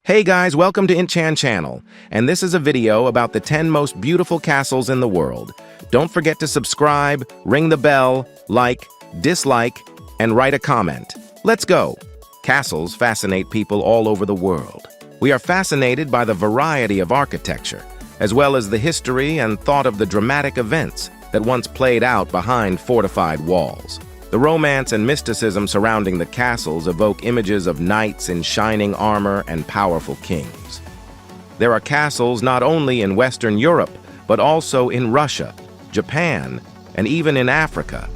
Hey guys, welcome to Inchan channel, and this is a video about the 10 most beautiful castles in the world. Don't forget to subscribe, ring the bell, like, dislike, and write a comment. Let's go! Castles fascinate people all over the world. We are fascinated by the variety of architecture, as well as the history and thought of the dramatic events that once played out behind fortified walls. The romance and mysticism surrounding the castles evoke images of knights in shining armor and powerful kings. There are castles not only in Western Europe, but also in Russia, Japan, and even in Africa.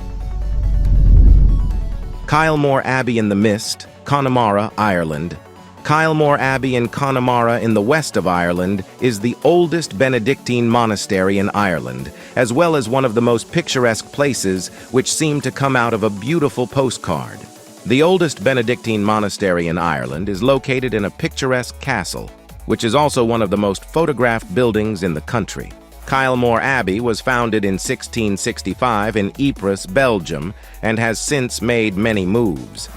Kylemore Abbey in the Mist, Connemara, Ireland. Kylemore Abbey in Connemara in the west of Ireland is the oldest Benedictine monastery in Ireland, as well as one of the most picturesque places which seem to come out of a beautiful postcard. The oldest Benedictine monastery in Ireland is located in a picturesque castle, which is also one of the most photographed buildings in the country. Kylemore Abbey was founded in 1665 in Ypres, Belgium, and has since made many moves.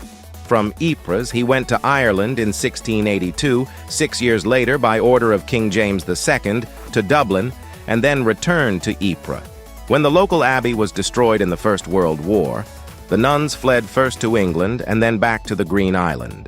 From Ypres, he went to Ireland in 1682, 6 years later by order of King James II, to Dublin, and then returned to Ypres. When the local abbey was destroyed in the First World War, the nuns fled first to England and then back to the Green Island.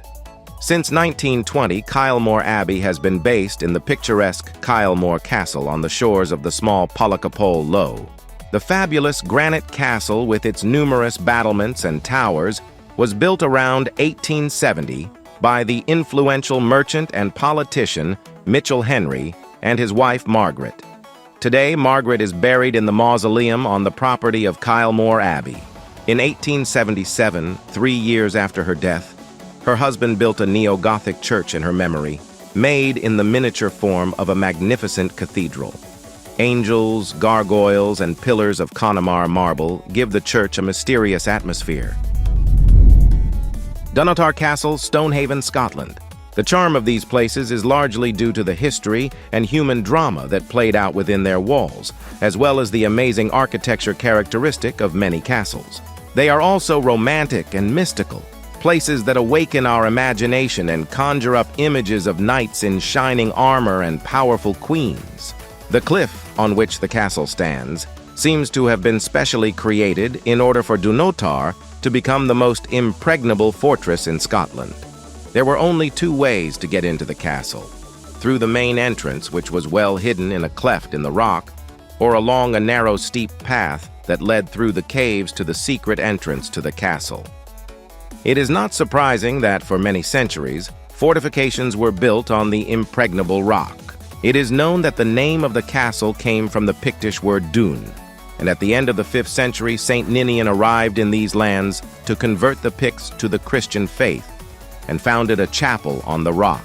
Since 1920, Kylemore Abbey has been based in the picturesque Kylemore Castle on the shores of the small Pollacapole Lough. The fabulous granite castle with its numerous battlements and towers was built around 1870 by the influential merchant and politician Mitchell Henry and his wife Margaret. Today, Margaret is buried in the mausoleum on the property of Kylemore Abbey. In 1877, 3 years after her death, her husband built a neo-Gothic church in her memory, made in the miniature form of a magnificent cathedral. Angels, gargoyles, and pillars of Connemara marble give the church a mysterious atmosphere. Dunnottar Castle, Stonehaven, Scotland. The charm of these places is largely due to the history and human drama that played out within their walls, as well as the amazing architecture characteristic of many castles. They are also romantic and mystical, places that awaken our imagination and conjure up images of knights in shining armor and powerful queens. The cliff on which the castle stands seems to have been specially created in order for Dunnottar to become the most impregnable fortress in Scotland. There were only two ways to get into the castle: through the main entrance, which was well hidden in a cleft in the rock, or along a narrow steep path that led through the caves to the secret entrance to the castle. It is not surprising that for many centuries, fortifications were built on the impregnable rock. It is known that the name of the castle came from the Pictish word dun, and at the end of the 5th century, Saint Ninian arrived in these lands to convert the Picts to the Christian faith and founded a chapel on the rock.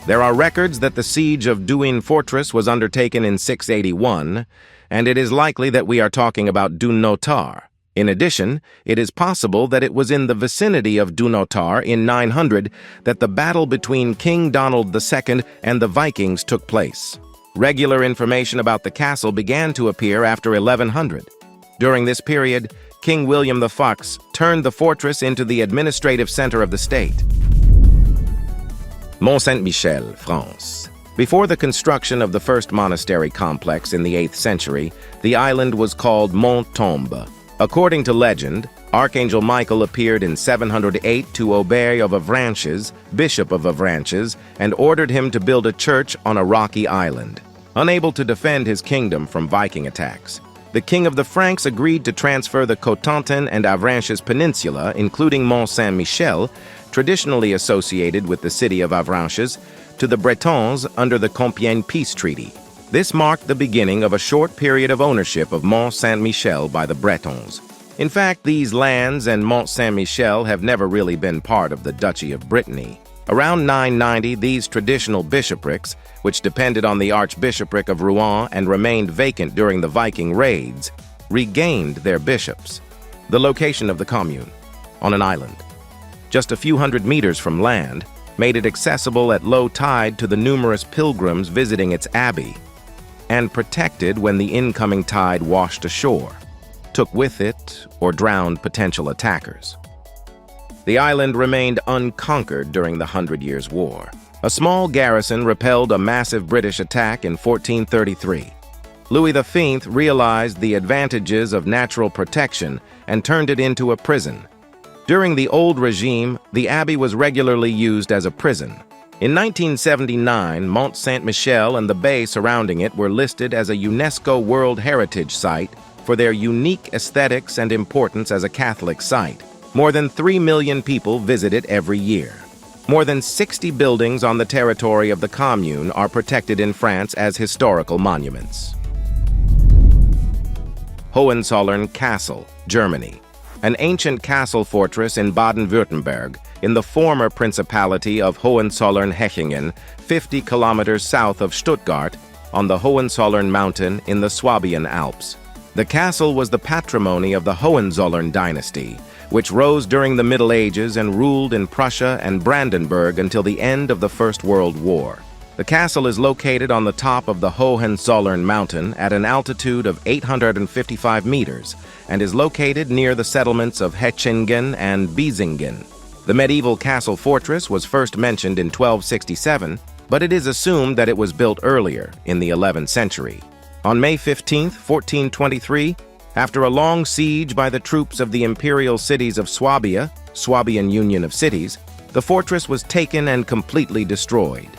There are records that the siege of Duin Fortress was undertaken in 681, and it is likely that we are talking about Dunnottar. In addition, it is possible that it was in the vicinity of Dunnottar in 900 that the battle between King Donald II and the Vikings took place. Regular information about the castle began to appear after 1100. During this period, King William the Fox turned the fortress into the administrative center of the state. Mont Saint-Michel, France. Before the construction of the first monastery complex in the 8th century, the island was called Mont. According to legend, Archangel Michael appeared in 708 to Abbey of Avranches, Bishop of Avranches, and ordered him to build a church on a rocky island. Unable to defend his kingdom from Viking attacks, the king of the Franks agreed to transfer the Cotentin and Avranches Peninsula, including Mont Saint-Michel, traditionally associated with the city of Avranches, to the Bretons under the Compiègne Peace Treaty. This marked the beginning of a short period of ownership of Mont Saint-Michel by the Bretons. In fact, these lands and Mont Saint-Michel have never really been part of the Duchy of Brittany. Around 990, these traditional bishoprics, which depended on the Archbishopric of Rouen and remained vacant during the Viking raids, regained their bishops. The location of the commune, on an island, just a few hundred meters from land, made it accessible at low tide to the numerous pilgrims visiting its abbey, and protected when the incoming tide washed ashore, took with it, or drowned potential attackers. The island remained unconquered during the 100 Years' War. A small garrison repelled a massive British attack in 1433. Louis XV realized the advantages of natural protection and turned it into a prison. During the old regime, the abbey was regularly used as a prison. In 1979, Mont Saint-Michel and the bay surrounding it were listed as a UNESCO World Heritage Site for their unique aesthetics and importance as a Catholic site. More than 3 million people visit it every year. More than 60 buildings on the territory of the commune are protected in France as historical monuments. Hohenzollern Castle, Germany. An ancient castle fortress in Baden-Württemberg, in the former Principality of Hohenzollern-Hechingen, 50 kilometers south of Stuttgart, on the Hohenzollern mountain in the Swabian Alps. The castle was the patrimony of the Hohenzollern dynasty, which rose during the Middle Ages and ruled in Prussia and Brandenburg until the end of the First World War. The castle is located on the top of the Hohenzollern mountain at an altitude of 855 meters and is located near the settlements of Hechingen and Biesingen. The medieval castle fortress was first mentioned in 1267, but it is assumed that it was built earlier, in the 11th century. On May 15, 1423, after a long siege by the troops of the imperial cities of Swabia, Swabian Union of Cities, the fortress was taken and completely destroyed.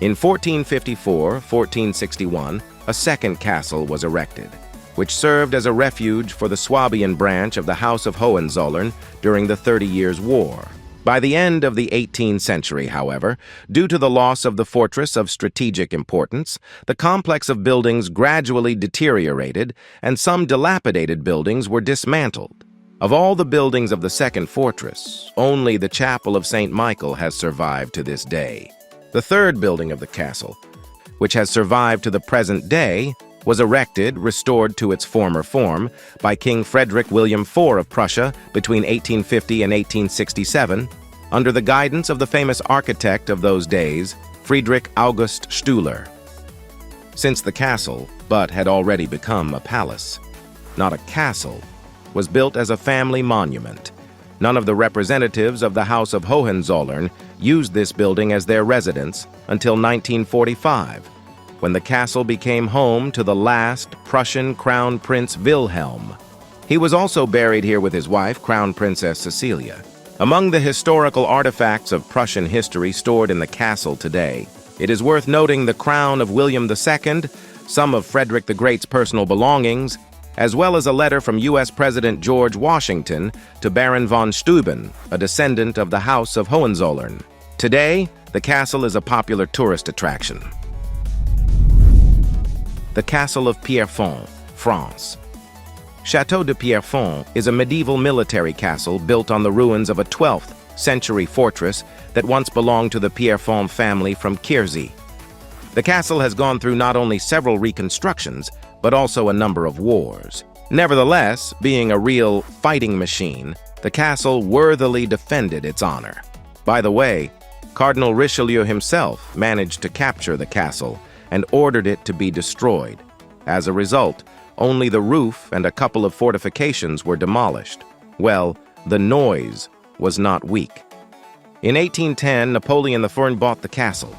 In 1454-1461, a second castle was erected, which served as a refuge for the Swabian branch of the House of Hohenzollern during the 30 Years' War. By the end of the 18th century, however, due to the loss of the fortress of strategic importance, the complex of buildings gradually deteriorated and some dilapidated buildings were dismantled. Of all the buildings of the second fortress, only the Chapel of St. Michael has survived to this day. The third building of the castle, which has survived to the present day, was restored to its former form, by King Frederick William IV of Prussia between 1850 and 1867, under the guidance of the famous architect of those days, Friedrich August Stüler. Since the castle, but had already become a palace, not a castle, was built as a family monument. None of the representatives of the House of Hohenzollern used this building as their residence until 1945, when the castle became home to the last Prussian Crown Prince Wilhelm. He was also buried here with his wife, Crown Princess Cecilia. Among the historical artifacts of Prussian history stored in the castle today, it is worth noting the crown of William II, some of Frederick the Great's personal belongings, as well as a letter from U.S. President George Washington to Baron von Steuben, a descendant of the House of Hohenzollern. Today, the castle is a popular tourist attraction. The Castle of Pierrefonds, France. Château de Pierrefonds is a medieval military castle built on the ruins of a 12th century fortress that once belonged to the Pierrefonds family from Kierzy. The castle has gone through not only several reconstructions, but also a number of wars. Nevertheless, being a real fighting machine, the castle worthily defended its honor. By the way, Cardinal Richelieu himself managed to capture the castle and ordered it to be destroyed. As a result, only the roof and a couple of fortifications were demolished. Well, the noise was not weak. In 1810, Napoleon I bought the castle.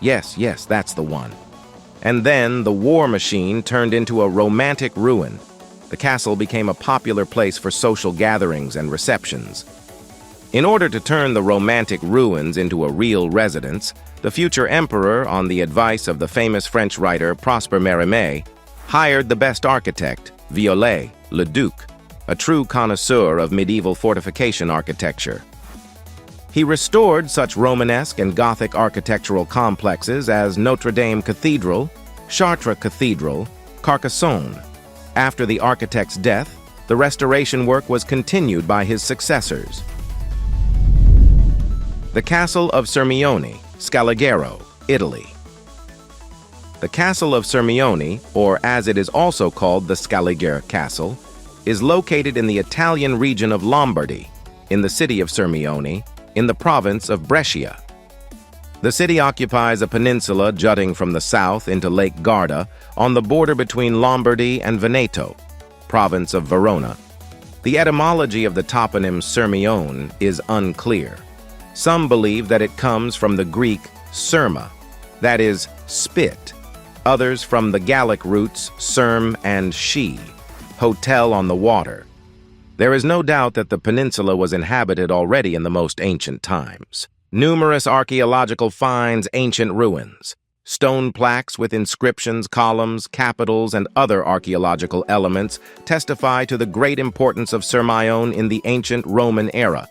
Yes, that's the one. And then the war machine turned into a romantic ruin. The castle became a popular place for social gatherings and receptions. In order to turn the romantic ruins into a real residence, the future emperor, on the advice of the famous French writer Prosper Mérimée, hired the best architect, Viollet-le-Duc, a true connoisseur of medieval fortification architecture. He restored such Romanesque and Gothic architectural complexes as Notre Dame Cathedral, Chartres Cathedral, Carcassonne. After the architect's death, the restoration work was continued by his successors. The Castle of Sirmione, Scaligero, Italy. The Castle of Sirmione, or as it is also called the Scaligero Castle, is located in the Italian region of Lombardy, in the city of Sirmione, in the province of Brescia. The city occupies a peninsula jutting from the south into Lake Garda on the border between Lombardy and Veneto, province of Verona. The etymology of the toponym Sirmione is unclear. Some believe that it comes from the Greek Sirma, that is, spit. Others from the Gallic roots Sirm and She, hotel on the water. There is no doubt that the peninsula was inhabited already in the most ancient times. Numerous archaeological finds, ancient ruins, stone plaques with inscriptions, columns, capitals, and other archaeological elements testify to the great importance of Sirmione in the ancient Roman era.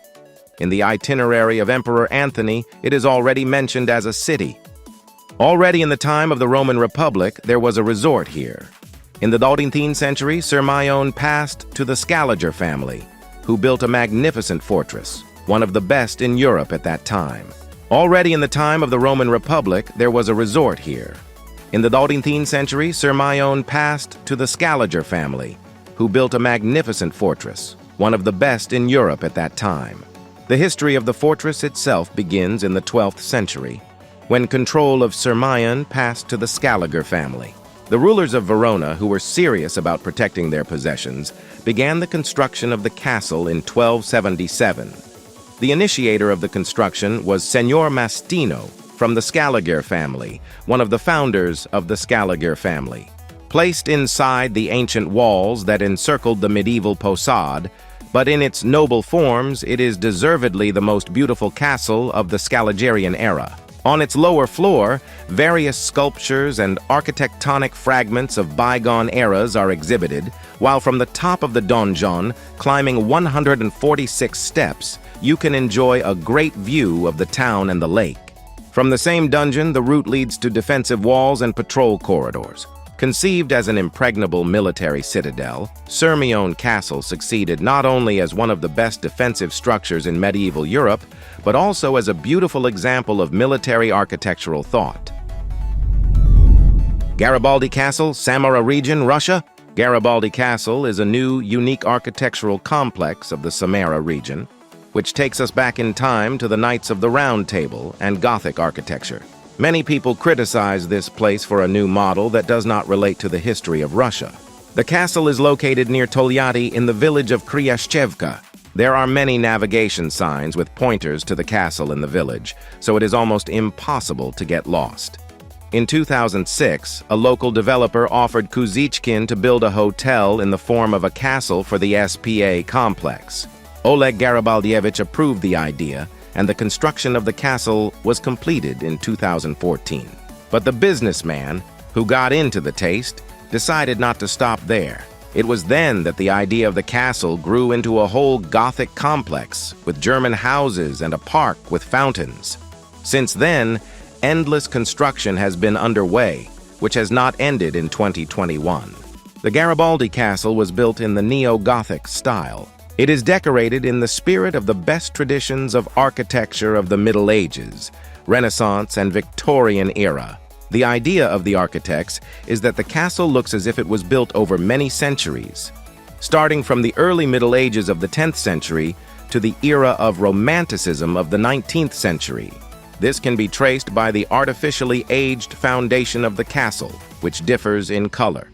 In the itinerary of Emperor Anthony, it is already mentioned as a city. Already in the time of the Roman Republic, there was a resort here. In the 13th century, Sirmione passed to the Scaligero family, who built a magnificent fortress, one of the best in Europe at that time. Already in the time of the Roman Republic, there was a resort here. In the 13th century, Sirmione passed to the Scaligero family, who built a magnificent fortress, one of the best in Europe at that time. The history of the fortress itself begins in the 12th century, when control of Sirmione passed to the Scaligero family. The rulers of Verona, who were serious about protecting their possessions, began the construction of the castle in 1277. The initiator of the construction was Signor Mastino from the Scaligero family, one of the founders of the Scaligero family. Placed inside the ancient walls that encircled the medieval posad, but in its noble forms, it is deservedly the most beautiful castle of the Scaligerian era. On its lower floor, various sculptures and architectonic fragments of bygone eras are exhibited, while from the top of the donjon, climbing 146 steps, you can enjoy a great view of the town and the lake. From the same dungeon, the route leads to defensive walls and patrol corridors. Conceived as an impregnable military citadel, Sirmione Castle succeeded not only as one of the best defensive structures in medieval Europe, but also as a beautiful example of military architectural thought. Garibaldi Castle, Samara region, Russia. Garibaldi Castle is a new, unique architectural complex of the Samara region, which takes us back in time to the Knights of the Round Table and Gothic architecture. Many people criticize this place for a new model that does not relate to the history of Russia. The castle is located near Tolyatti in the village of Kryashchevka. There are many navigation signs with pointers to the castle in the village, so it is almost impossible to get lost. In 2006, a local developer offered Kuzichkin to build a hotel in the form of a castle for the SPA complex. Oleg Garibaldievich approved the idea, and the construction of the castle was completed in 2014. But the businessman, who got into the taste, decided not to stop there. It was then that the idea of the castle grew into a whole Gothic complex with German houses and a park with fountains. Since then, endless construction has been underway, which has not ended in 2021. The Garibaldi Castle was built in the Neo-Gothic style. It is decorated in the spirit of the best traditions of architecture of the Middle Ages, Renaissance, and Victorian era. The idea of the architects is that the castle looks as if it was built over many centuries, starting from the early Middle Ages of the 10th century to the era of Romanticism of the 19th century. This can be traced by the artificially aged foundation of the castle, which differs in color.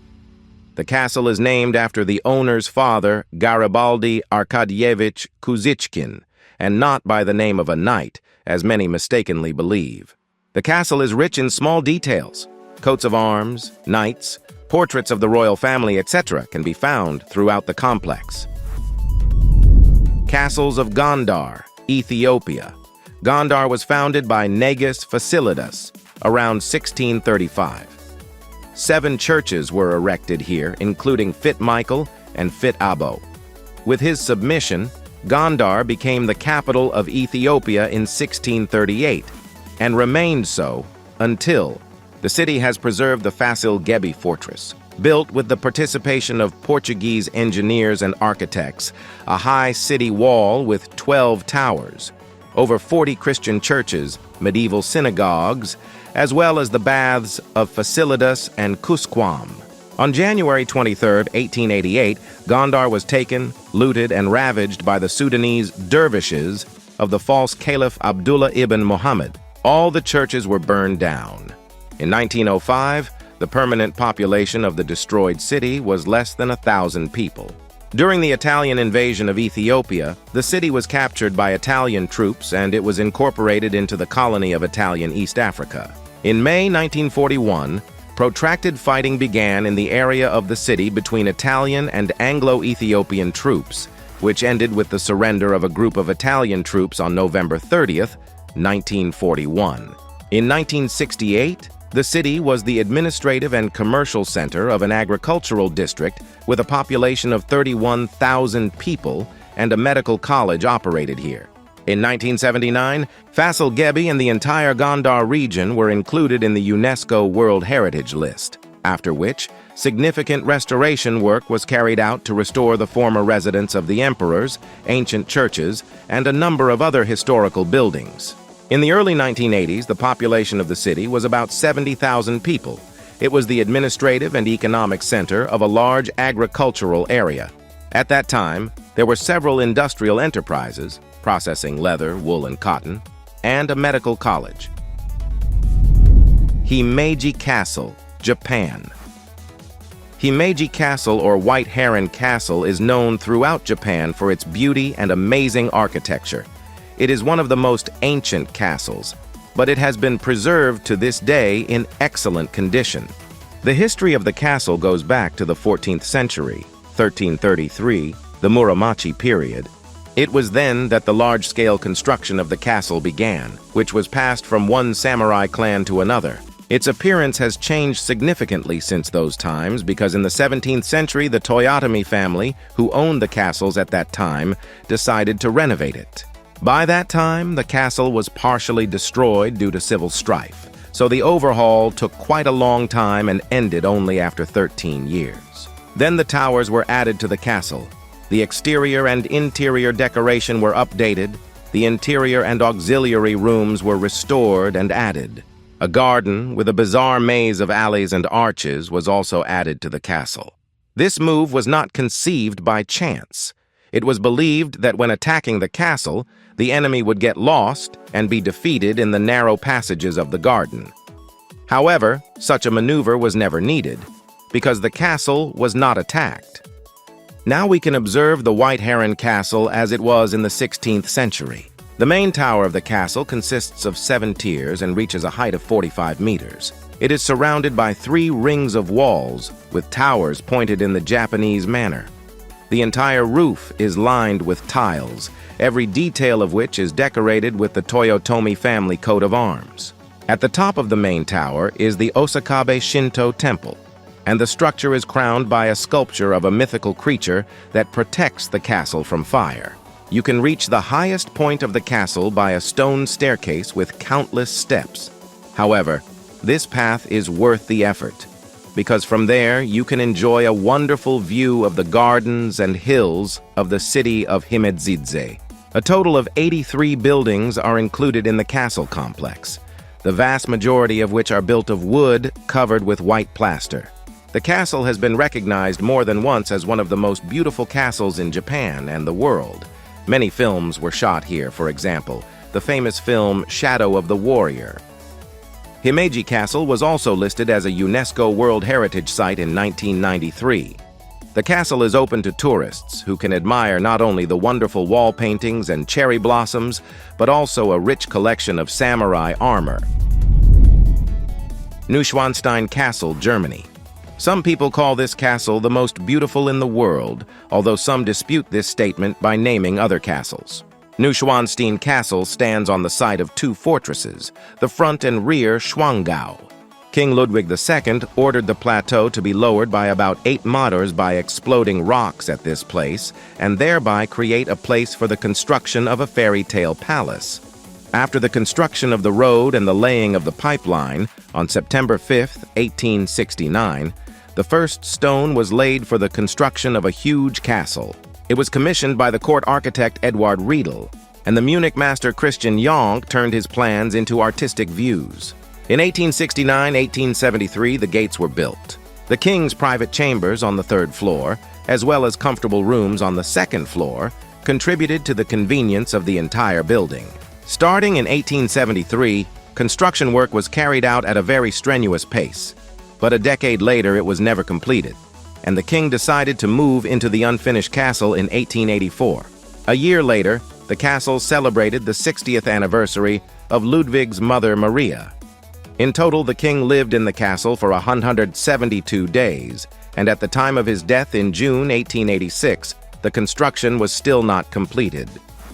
The castle is named after the owner's father, Garibaldi Arkadyevich Kuzichkin, and not by the name of a knight, as many mistakenly believe. The castle is rich in small details. Coats of arms, knights, portraits of the royal family, etc. can be found throughout the complex. Castles of Gondar, Ethiopia. Gondar was founded by Negus Fasilidas around 1635. 7 churches were erected here, including Fit Michael and Fit Abo. With his submission, Gondar became the capital of Ethiopia in 1638, and remained so until the city has preserved the Fasil Gebi fortress, built with the participation of Portuguese engineers and architects, a high city wall with 12 towers, over 40 Christian churches, medieval synagogues, as well as the baths of Fasilidas and Kusquam. On January 23, 1888, Gondar was taken, looted, and ravaged by the Sudanese dervishes of the false Caliph Abdullah ibn Muhammad. All the churches were burned down. In 1905, the permanent population of the destroyed city was less than 1,000 people. During the Italian invasion of Ethiopia, the city was captured by Italian troops and it was incorporated into the colony of Italian East Africa. In May 1941, protracted fighting began in the area of the city between Italian and Anglo-Ethiopian troops, which ended with the surrender of a group of Italian troops on November 30th, 1941. In 1968, the city was the administrative and commercial center of an agricultural district with a population of 31,000 people, and a medical college operated here. In 1979, Faisal Gebi and the entire Gondar region were included in the UNESCO World Heritage List, after which significant restoration work was carried out to restore the former residence of the emperors, ancient churches, and a number of other historical buildings. In the early 1980s, the population of the city was about 70,000 people. It was the administrative and economic center of a large agricultural area. At that time, there were several industrial enterprises, processing leather, wool, and cotton, and a medical college. Himeji Castle, Japan. Himeji Castle, or White Heron Castle, is known throughout Japan for its beauty and amazing architecture. It is one of the most ancient castles, but it has been preserved to this day in excellent condition. The history of the castle goes back to the 14th century, 1333, the Muromachi period. It was then that the large-scale construction of the castle began, which was passed from one samurai clan to another. Its appearance has changed significantly since those times because in the 17th century, the Toyotomi family, who owned the castles at that time, decided to renovate it. By that time, the castle was partially destroyed due to civil strife, so the overhaul took quite a long time and ended only after 13 years. Then the towers were added to the castle. The exterior and interior decoration were updated, the interior and auxiliary rooms were restored and added. A garden with a bizarre maze of alleys and arches was also added to the castle. This move was not conceived by chance. It was believed that when attacking the castle, the enemy would get lost and be defeated in the narrow passages of the garden. However, such a maneuver was never needed, because the castle was not attacked. Now we can observe the White Heron Castle as it was in the 16th century. The main tower of the castle consists of 7 tiers and reaches a height of 45 meters. It is surrounded by 3 rings of walls, with towers pointed in the Japanese manner. The entire roof is lined with tiles, every detail of which is decorated with the Toyotomi family coat of arms. At the top of the main tower is the Osakabe Shinto Temple, and the structure is crowned by a sculpture of a mythical creature that protects the castle from fire. You can reach the highest point of the castle by a stone staircase with countless steps. However, this path is worth the effort, because from there you can enjoy a wonderful view of the gardens and hills of the city of Himeji. A total of 83 buildings are included in the castle complex, the vast majority of which are built of wood covered with white plaster. The castle has been recognized more than once as one of the most beautiful castles in Japan and the world. Many films were shot here, for example, the famous film Shadow of the Warrior. Himeji Castle was also listed as a UNESCO World Heritage Site in 1993. The castle is open to tourists who can admire not only the wonderful wall paintings and cherry blossoms, but also a rich collection of samurai armor. Neuschwanstein Castle, Germany. Some people call this castle the most beautiful in the world, although some dispute this statement by naming other castles. Neuschwanstein Castle stands on the site of 2 fortresses, the front and rear Schwangau. King Ludwig II ordered the plateau to be lowered by about 8 meters by exploding rocks at this place, and thereby create a place for the construction of a fairy tale palace. After the construction of the road and the laying of the pipeline, on September 5, 1869, the first stone was laid for the construction of a huge castle. It was commissioned by the court architect Eduard Riedel, and the Munich master Christian Jonck turned his plans into artistic views. In 1869-1873, the gates were built. The king's private chambers on the 3rd floor, as well as comfortable rooms on the 2nd floor, contributed to the convenience of the entire building. Starting in 1873, construction work was carried out at a very strenuous pace, but a decade later it was never completed. and the king decided to move into the unfinished castle in 1884. A year later, the castle celebrated the 60th anniversary of Ludwig's mother, Maria. In total, the king lived in the castle for 172 days, and at the time of his death in June 1886, the construction was still not completed.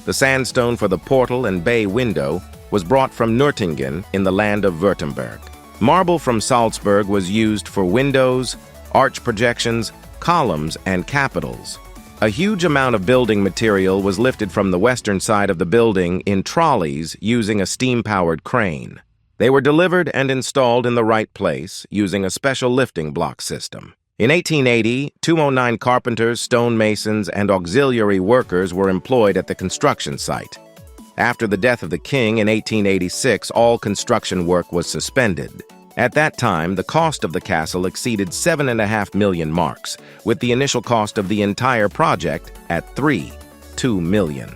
The sandstone for the portal and bay window was brought from Nürtingen in the land of Württemberg. Marble from Salzburg was used for windows, arch projections, columns, and capitals. A huge amount of building material was lifted from the western side of the building in trolleys using a steam-powered crane. They were delivered and installed in the right place using a special lifting block system. In 1880, 209 carpenters, stonemasons, and auxiliary workers were employed at the construction site. After the death of the king in 1886, all construction work was suspended. At that time, the cost of the castle exceeded 7.5 million marks, with the initial cost of the entire project at 2 million.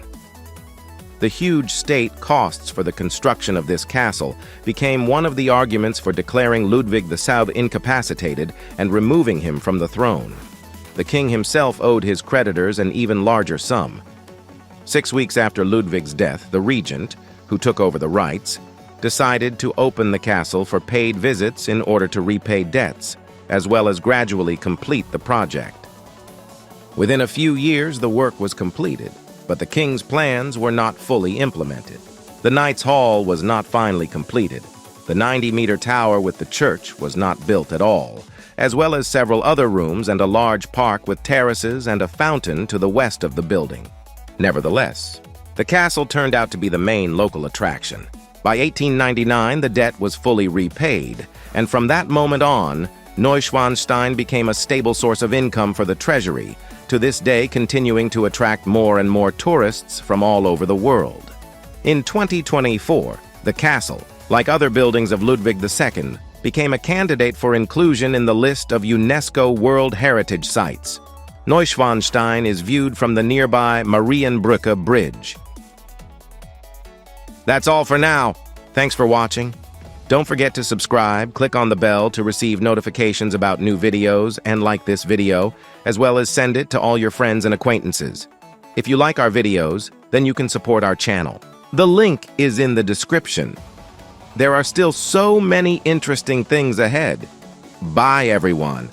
The huge state costs for the construction of this castle became one of the arguments for declaring Ludwig II incapacitated and removing him from the throne. The king himself owed his creditors an even larger sum. 6 weeks after Ludwig's death, the regent, who took over the rights, decided to open the castle for paid visits in order to repay debts, as well as gradually complete the project. Within a few years, the work was completed, but the king's plans were not fully implemented. The Knights' Hall was not finally completed. The 90-meter tower with the church was not built at all, as well as several other rooms and a large park with terraces and a fountain to the west of the building. Nevertheless, the castle turned out to be the main local attraction. By 1899, the debt was fully repaid, and from that moment on, Neuschwanstein became a stable source of income for the treasury, to this day continuing to attract more and more tourists from all over the world. In 2024, the castle, like other buildings of Ludwig II, became a candidate for inclusion in the list of UNESCO World Heritage Sites. Neuschwanstein is viewed from the nearby Marienbrücke Bridge. That's all for now. Thanks for watching. Don't forget to subscribe, click on the bell to receive notifications about new videos, and like this video, as well as send it to all your friends and acquaintances. If you like our videos, then you can support our channel. The link is in the description. There are still so many interesting things ahead. Bye, everyone.